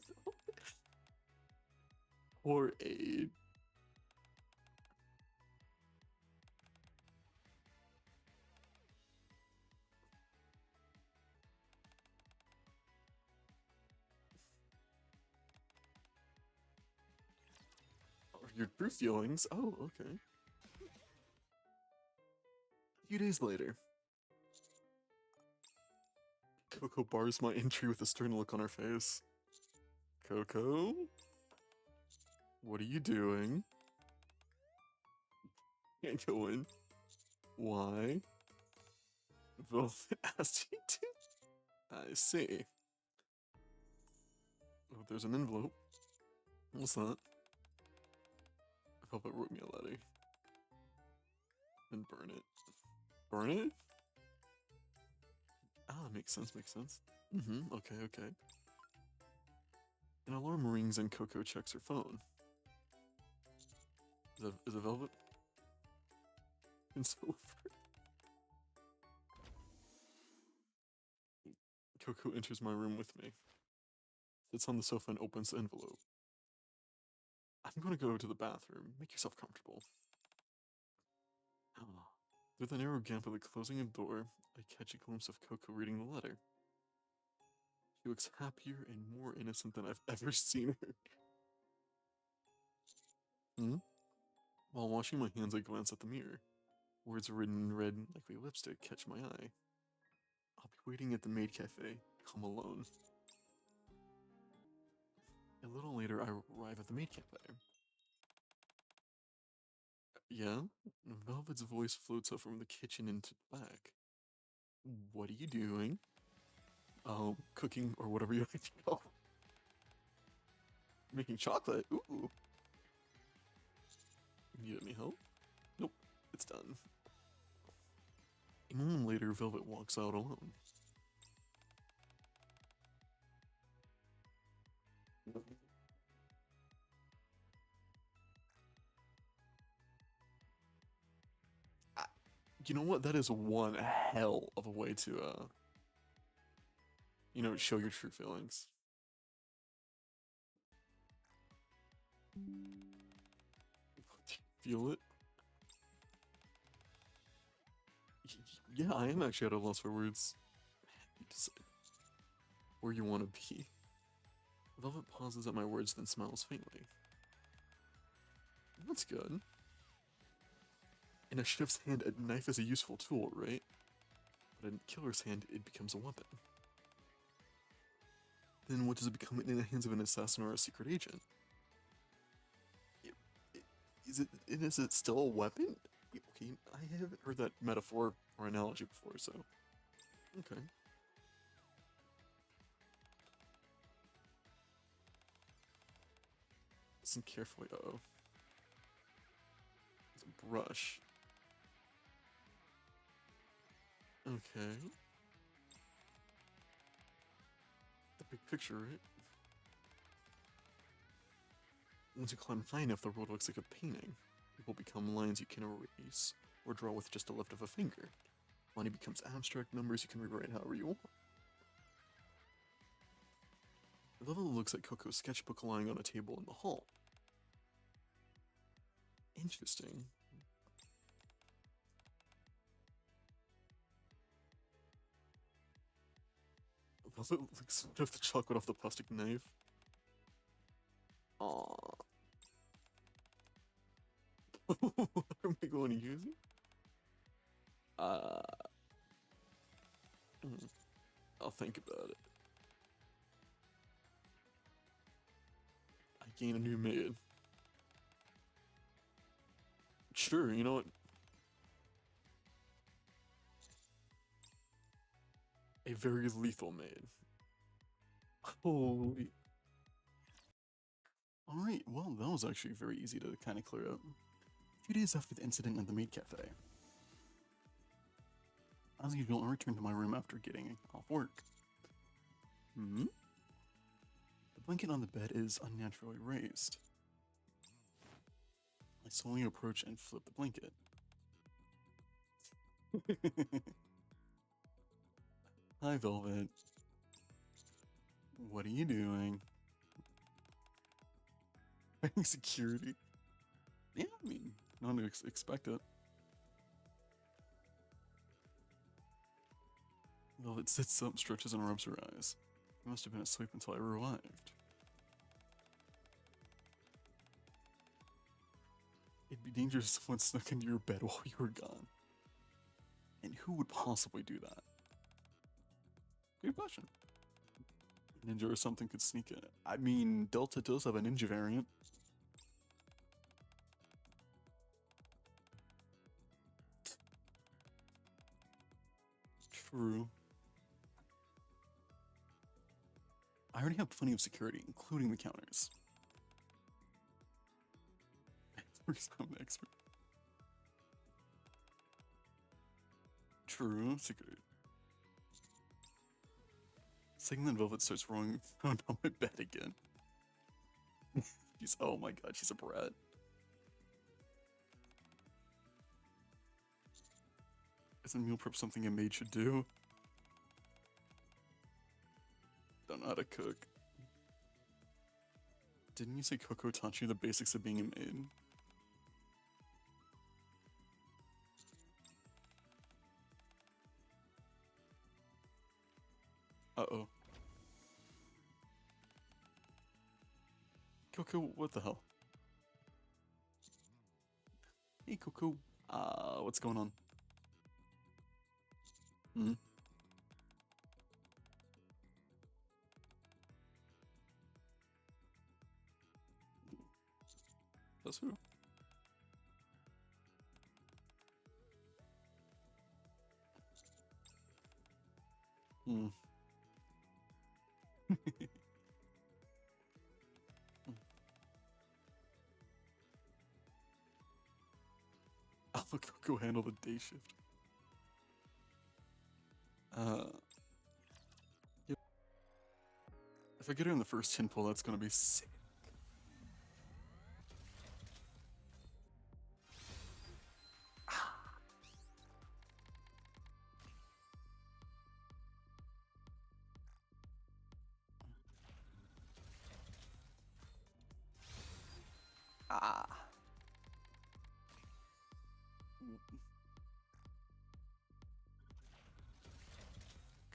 Poor aid. Oh, your true feelings? Oh, okay. A few days later. Coco bars my entry with a stern look on her face. Coco? What are you doing? Can't go in. Why? Velvet asked you to? I see. Oh, there's an envelope. What's that? Velvet wrote me a letter. And burn it. Burn it? Ah, makes sense, makes sense. Mm-hmm, okay, okay. An alarm rings and Coco checks her phone. Is it Velvet? It's over. Coco enters my room with me. Sits on the sofa and opens the envelope. I'm gonna go to the bathroom. Make yourself comfortable. Through the narrow gap of the closing door, I catch a glimpse of Coco reading the letter. She looks happier and more innocent than I've ever seen her. While washing my hands, I glance at the mirror. Words written in red, likely lipstick, catch my eye. I'll be waiting at the maid cafe. come alone. A little later, I arrive at the maid cafe. Yeah? Velvet's voice floats up from the kitchen into the back. What are you doing? Oh, cooking or whatever you like to call it. Making chocolate? Ooh. Need any help? Nope, it's done. A moment later, Velvet walks out alone. You know what? That is one hell of a way to, show your true feelings. Feel it? Yeah, I am actually at a loss for words. Where you want to be. Velvet pauses at my words, then smiles faintly. That's good. In a chef's hand, a knife is a useful tool, right? But in a killer's hand, it becomes a weapon. Then what does it become in the hands of an assassin or a secret agent? Is it still a weapon? Okay, I haven't heard that metaphor or analogy before, so... Okay. Listen carefully, uh-oh. It's a brush. Okay. The big picture, right? Once you climb high enough, the world looks like a painting. People become lines you can erase, or draw with just a lift of a finger. Money becomes abstract numbers you can rewrite however you want. Velvet looks at Coco's sketchbook lying on a table in the hall. Interesting. Velvet looks at the chocolate off the plastic knife. Aww. What am I going to use it? I'll think about it. I gain a new maid. Sure, you know what? A very lethal maid. Holy. Alright, well, that was actually very easy to kind of clear up. A few days after the incident at the maid cafe. As usual, I returned to my room after getting off work. The blanket on the bed is unnaturally raised. I slowly approach and flip the blanket. Hi, Velvet. What are you doing? Security? Yeah, I mean, not to expect it. Velvet sits up, stretches, and rubs her eyes. I must have been asleep until I arrived. It'd be dangerous if someone snuck into your bed while you were gone. And who would possibly do that? Good question. Ninja or something could sneak in. I mean, Delta does have a ninja variant. True. I already have plenty of security, including the counters. I'm an expert. True, security. Second, then Velvet starts rolling around on my bed again. Oh my god, she's a brat. Isn't meal prep something a maid should do? Don't know how to cook. Didn't you say Coco taught you the basics of being a maid? Uh-oh. Coco, what the hell? Hey, Coco. What's going on? Says who? Hmm. I'll go handle the day shift. Yep. If I get her in the first 10 pull, that's gonna be sick. Ah.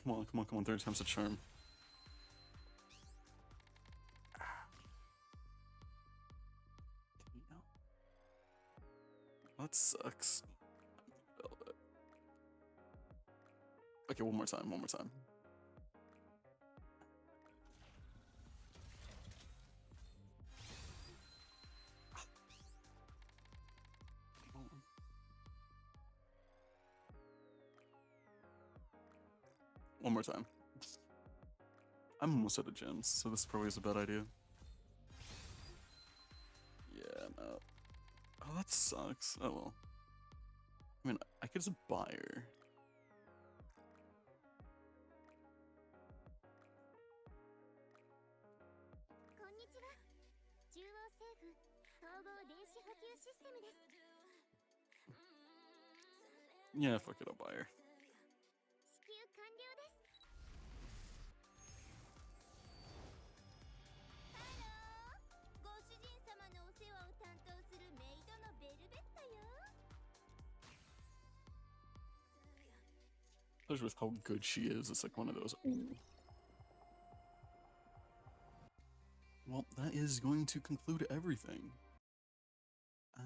Come on, come on, come on. 30 times the charm. That sucks. Okay, one more time, one more time. One more time. I'm almost out of gems, so this probably is a bad idea. Yeah, no. Oh, that sucks. Oh well. I mean, I could just buy her. Yeah, fuck it, I'll buy her. Especially with how good she is, it's like one of those. Ooh. Well, that is going to conclude everything.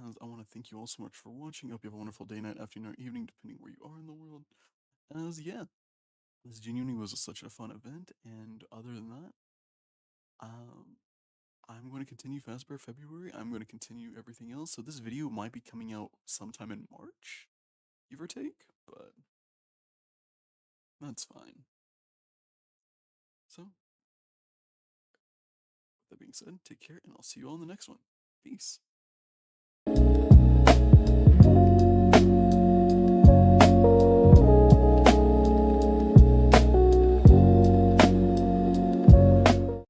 As I want to thank you all so much for watching. I hope you have a wonderful day, night, afternoon, or evening, depending where you are in the world. As yeah, this genuinely was such a fun event, and other than that, I'm going to continue Fazbear February. I'm going to continue everything else. So this video might be coming out sometime in March, give or take, but that's fine. So, with that being said, take care, and I'll see you all in the next one. Peace.